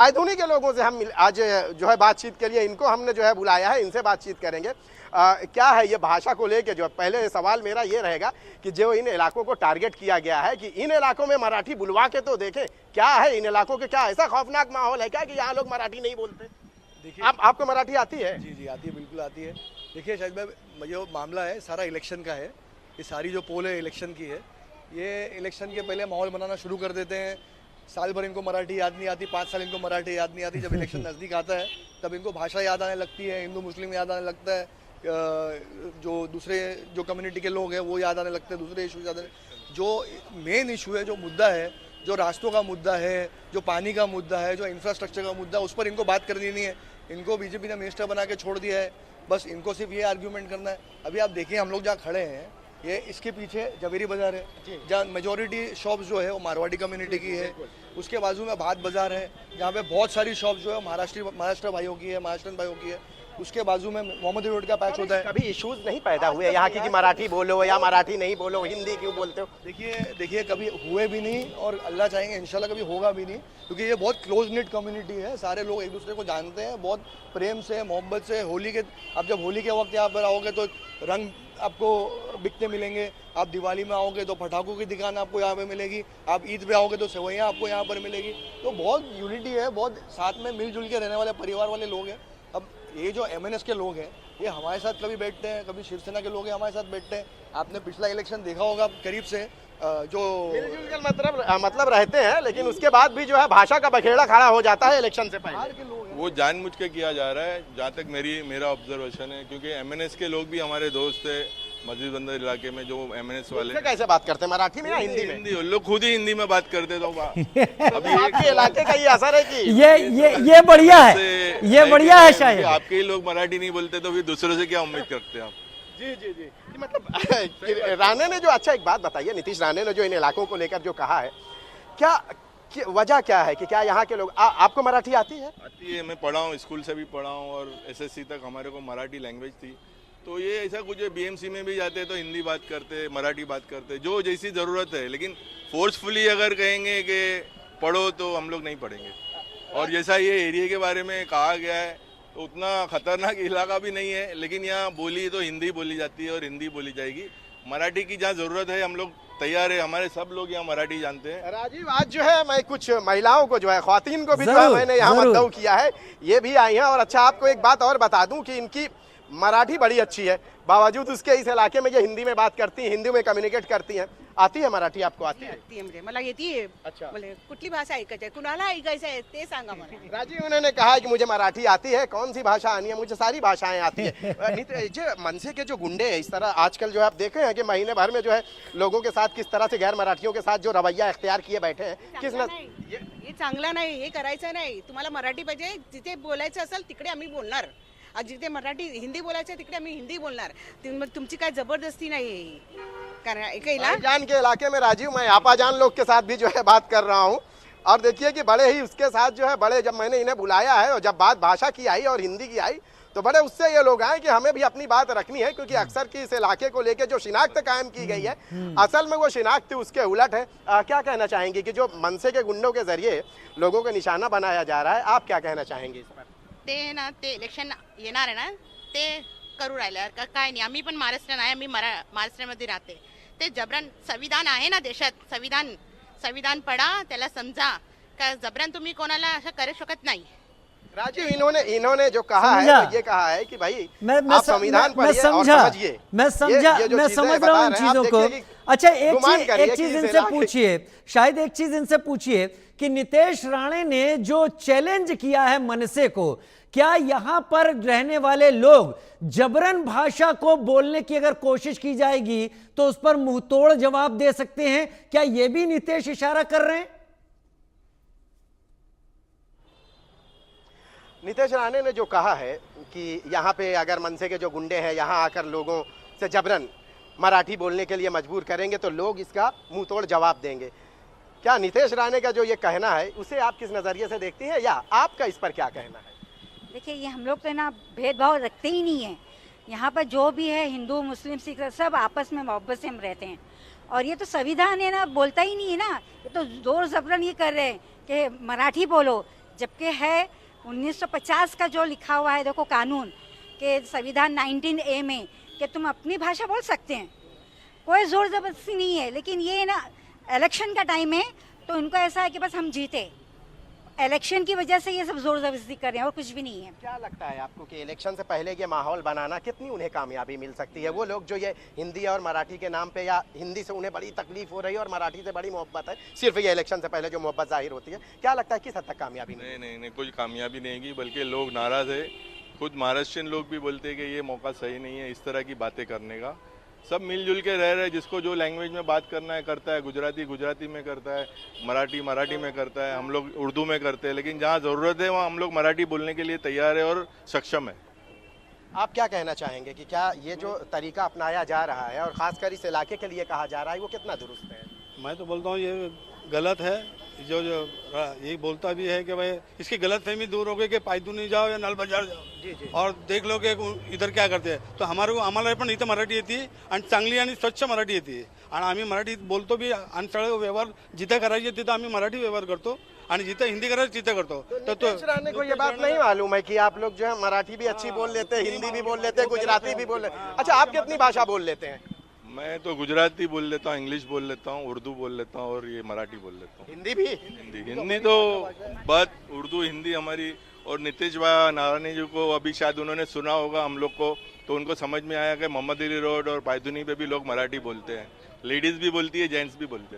आधुनिक के लोगों से हम आज जो है बातचीत के लिए इनको हमने जो है बुलाया है, इनसे बातचीत करेंगे। क्या है ये भाषा को लेके, जो पहले सवाल मेरा ये रहेगा कि जो इन इलाकों को टारगेट किया गया है कि इन इलाकों में मराठी बुलवा के तो देखें, क्या है इन इलाकों के, क्या ऐसा खौफनाक माहौल है क्या कि यहाँ लोग मराठी नहीं बोलते? देखिए, आपको मराठी आती है? जी जी आती है, बिल्कुल आती है। देखिए शायद मैं, जो मामला है सारा इलेक्शन का है, ये सारी जो पोल है इलेक्शन की है। ये इलेक्शन के पहले माहौल बनाना शुरू कर देते हैं। साल भर इनको मराठी याद नहीं आती, 5 साल इनको मराठी याद नहीं आती। जब इलेक्शन नज़दीक आता है तब इनको भाषा याद आने लगती है, हिंदू मुस्लिम याद आने लगता है, जो दूसरे जो कम्युनिटी के लोग हैं वो याद आने लगते हैं, दूसरे इशू याद आने। जो मेन इशू है, जो मुद्दा है, जो रास्तों का मुद्दा है, जो पानी का मुद्दा है, जो इंफ्रास्ट्रक्चर का मुद्दा है, उस पर इनको बात करनी नहीं है। इनको बीजेपी ने मिनिस्टर बना के छोड़ दिया है, बस इनको सिर्फ ये आर्ग्यूमेंट करना है। अभी आप देखिए हम लोग जहाँ खड़े हैं, ये इसके पीछे जवेरी बाजार है, जहाँ मेजोरिटी शॉप्स जो है वो मारवाड़ी कम्युनिटी की है। उसके बाजू में भात बाजार है, जहाँ पे बहुत सारी शॉप्स जो है महाराष्ट्र भाइयों की है, महाराष्ट्रन भाइयों की है। उसके बाजू में मोहम्मदी रोड का पैच होता है। कभी इश्यूज नहीं पैदा हुए यहाँ की कि मराठी बोलो या मराठी नहीं बोलो, हिंदी क्यों बोलते हो? देखिए कभी हुए भी नहीं और अल्लाह चाहेंगे इंशाल्लाह कभी होगा भी नहीं, क्योंकि ये बहुत क्लोज निट कम्युनिटी है। सारे लोग एक दूसरे को जानते हैं, बहुत प्रेम से, मोहब्बत से। होली के, आप जब होली के वक्त यहाँ पर आओगे तो रंग आपको बिकते मिलेंगे। आप दिवाली में आओगे तो पटाखों की दुकान आपको यहाँ पे मिलेगी। आप ईद पे आओगे तो सेवैयाँ आपको यहाँ पर मिलेगी। तो बहुत यूनिटी है, बहुत साथ में मिलजुल के रहने वाले परिवार वाले लोग हैं। अब ये जो MNS के लोग हैं, ये हमारे साथ कभी बैठते हैं, कभी शिवसेना के लोग हैं हमारे साथ बैठते हैं। आपने पिछला इलेक्शन देखा होगा करीब से, जो मिलजुल कर मतलब रहते हैं, लेकिन उसके बाद भी जो है भाषा का बखेड़ा खड़ा हो जाता है इलेक्शन से पहले। वो जानबूझ के किया जा रहा है, जहाँ तक मेरा ऑब्जर्वेशन है, क्योंकि MNS के लोग भी हमारे दोस्त है मस्जिद बंदर इलाके में, जो MNS वाले। कैसे बात करते हैं, मराठी में या हिंदी में? हिंदी, लोग खुद ही हिंदी में बात करते। तो अभी आपके इलाके का ये असर है कि ये बढ़िया है, ये बढ़िया है। शायद आपके ही लोग मराठी नहीं बोलते तो फिर दूसरों से क्या उम्मीद करते हैं आप? जी जी जी, मतलब राणे ने जो, अच्छा एक बात बताइए, नीतीश राणे ने जो इन इलाकों को लेकर जो कहा है, क्या वजह क्या है कि क्या यहाँ के लोग, आपको मराठी आती है? आती है, मैं पढ़ा हूँ, स्कूल से भी पढ़ा हूँ और SSC तक हमारे को मराठी लैंग्वेज थी। तो ये ऐसा कुछ है, BMC में भी जाते तो हिंदी बात करते, मराठी बात करते, जो जैसी ज़रूरत है। लेकिन फोर्सफुली अगर कहेंगे कि पढ़ो तो हम लोग नहीं पढ़ेंगे। और जैसा ये एरिया के बारे में कहा गया है, तो उतना खतरनाक इलाका भी नहीं है, लेकिन यहाँ बोली तो हिंदी बोली जाती है और हिंदी बोली जाएगी। मराठी की जहाँ ज़रूरत है हम लोग तैयार है, हमारे सब लोग यहाँ मराठी जानते हैं। राजीव, आज जो है मैं कुछ महिलाओं को जो है, ख्वातीन को भी जो है मैंने यहाँ मद्दऊ किया है, ये भी आई हैं। और अच्छा आपको एक बात और बता दूं कि इनकी मराठी बड़ी अच्छी है, बावजूद उसके इस इलाके में ये हिंदी में बात करती हैं, हिंदी में कम्युनिकेट करती हैं। आती है मराठी आपको? आती है म्हणजे मला येते। अच्छा, बोले कुठली भाषा ऐकायची आहे, कुणाला ऐकायचं आहे ते सांगा मला। राजीव, उन्होंने कहा कि मुझे मराठी आती है, कौन सी भाषा आनी है, मुझे सारी भाषाएं आती है। जो मनसे के जो गुंडे हैं, इस तरह आजकल जो है आप देखे हैं कि महीने भर में जो है लोगों के साथ किस तरह से गैर मराठियों के साथ जो रवैया इख्तियार किए बैठे हैं, किस हे चांगलं नाही, हे करायचं नाही। तुम्हाला मराठी पाहिजे, जिथे बोलायचं असेल तिकडे आम्ही बोलणार, जिथे मराठी हिंदी बोलायचं तिकडे आम्ही हिंदी बोलणार। तुमची काय जबरदस्ती नाही। जान के इलाके में राजीव, मैं आपाजान लोग के साथ भी जो है बात कर रहा हूँ, और देखिए कि बड़े ही उसके साथ जो है, बड़े जब मैंने इन्हें बुलाया है और जब बात भाषा की आई और हिंदी की आई, तो बड़े उससे ये लोग आए कि हमें भी अपनी बात रखनी है, क्योंकि अक्सर की इस इलाके को लेकर जो शिनाख्त कायम की गई है, असल में वो शिनाख्त उसके उलट है। क्या कहना चाहेंगे कि जो मनसे के गुंडों के जरिए लोगों को निशाना बनाया जा रहा है, आप क्या कहना चाहेंगे इस पर? ते इलेक्शन येणार आहे ना, ते करू राहिलं का काय नाही। आम्ही पण महाराष्ट्र आहे, आम्ही महाराष्ट्रामध्ये राहते। ते जबरन संविधान आहे ना देशात, संविधान पढा, त्याला समजा का जबरन तुम्ही कोणाला असं करू शकत नहीं। राजीव, इन्होंने जो कहा है वो ये कहा है कि भाई आप संविधान पढ़िए और समझिए। मैं समझ रहा हूँ इन चीजों को। अच्छा, एक चीज इनसे पूछिए, शायद एक चीज इनसे पूछिए कि नीतीश राणे ने जो चैलेंज किया है मनसे को, क्या यहां पर रहने वाले लोग जबरन भाषा को बोलने की अगर कोशिश की जाएगी तो उस पर मुंहतोड़ जवाब दे सकते हैं? क्या यह भी नीतीश इशारा कर रहे हैं? नीतीश राणे ने जो कहा है कि यहाँ पे अगर मनसे के जो गुंडे हैं यहाँ आकर लोगों से जबरन मराठी बोलने के लिए मजबूर करेंगे तो लोग इसका मुंहतोड़ जवाब देंगे। क्या नीतीश राणे का जो ये कहना है उसे आप किस नजरिए से देखती हैं, या आपका इस पर क्या कहना है? देखिए, ये हम लोग तो ना भेदभाव रखते ही नहीं है। यहाँ पर जो भी है, हिंदू मुस्लिम सिख सब आपस में मोहब्बत से हम रहते हैं। और ये तो संविधान है ना, बोलता ही नहीं है ना। ये तो जोर जबरन ये कर रहे हैं कि मराठी बोलो, जबकि है 1950 का जो लिखा हुआ है देखो कानून के संविधान 19A में कि तुम अपनी भाषा बोल सकते हैं, कोई जोर जबरदस्ती नहीं है। लेकिन ये ना इलेक्शन का टाइम है तो इनको ऐसा है कि बस हम जीते, इलेक्शन की वजह से ये सब जोर जबरदस्ती कर रहे हैं और कुछ भी नहीं है। क्या लगता है आपको कि इलेक्शन से पहले ये माहौल बनाना कितनी उन्हें कामयाबी मिल सकती है? वो लोग जो ये हिंदी और मराठी के नाम पे, या हिंदी से उन्हें बड़ी तकलीफ हो रही है और मराठी से बड़ी मोहब्बत है, सिर्फ ये इलेक्शन से पहले जो मोहब्बत जाहिर होती है, क्या लगता है किस हद तक कामयाबी नहीं नहीं नहीं, कोई कामयाबी नहीं होगी, बल्कि लोग नाराज़ है। खुद महाराष्ट्रियन लोग भी बोलते हैं कि ये मौका सही नहीं है इस तरह की बातें करने का। सब मिलजुल के रह रहे, जिसको जो लैंग्वेज में बात करना है करता है, गुजराती गुजराती में करता है, मराठी मराठी में करता है, हम लोग उर्दू में करते हैं, लेकिन जहाँ ज़रूरत है वहाँ हम लोग मराठी बोलने के लिए तैयार है और सक्षम है। आप क्या कहना चाहेंगे कि क्या ये जो तरीका अपनाया जा रहा है और खासकर इस इलाके के लिए कहा जा रहा है वो कितना दुरुस्त है? मैं तो बोलता हूँ ये गलत है। जो यही बोलता भी है कि भाई इसकी गलत फहमी दूर हो गई कि पायदुनी जाओ या नल बाजार जाओ और देख लो कि इधर क्या करते हैं। तो आम्हाला पण इथं मराठी येते आणि चांगली आणि स्वच्छ मराठी येते आणि आम्ही मराठी बोलतो भी आणि सगळे व्यवहार जिथे करायचे तिथं आम्ही मराठी व्यवहार करतो आणि जिथे हिंदी करायचं तिथे करतो। तो राणे को ये बात नहीं मालूम है कि आप लोग जो है मराठी भी अच्छी बोल लेते हैं, हिंदी भी बोल लेते हैं, गुजराती भी बोल लेते हैं। अच्छा, आप कितनी भाषा बोल लेते हैं? मैं तो गुजराती बोल लेता हूँ, इंग्लिश बोल लेता हूँ, उर्दू बोल लेता हूँ और ये मराठी बोल लेता हूँ। हिंदी भी? हिंदी तो बात उर्दू हिंदी हमारी। और नीतीश भाई नारायणी जी को अभी शायद उन्होंने सुना होगा हम लोग को, तो उनको समझ में आया कि मोहम्मद अली रोड और पायदुनी पे भी लोग मराठी बोलते हैं। लेडीज़ भी बोलती है, जेंट्स भी बोलते हैं।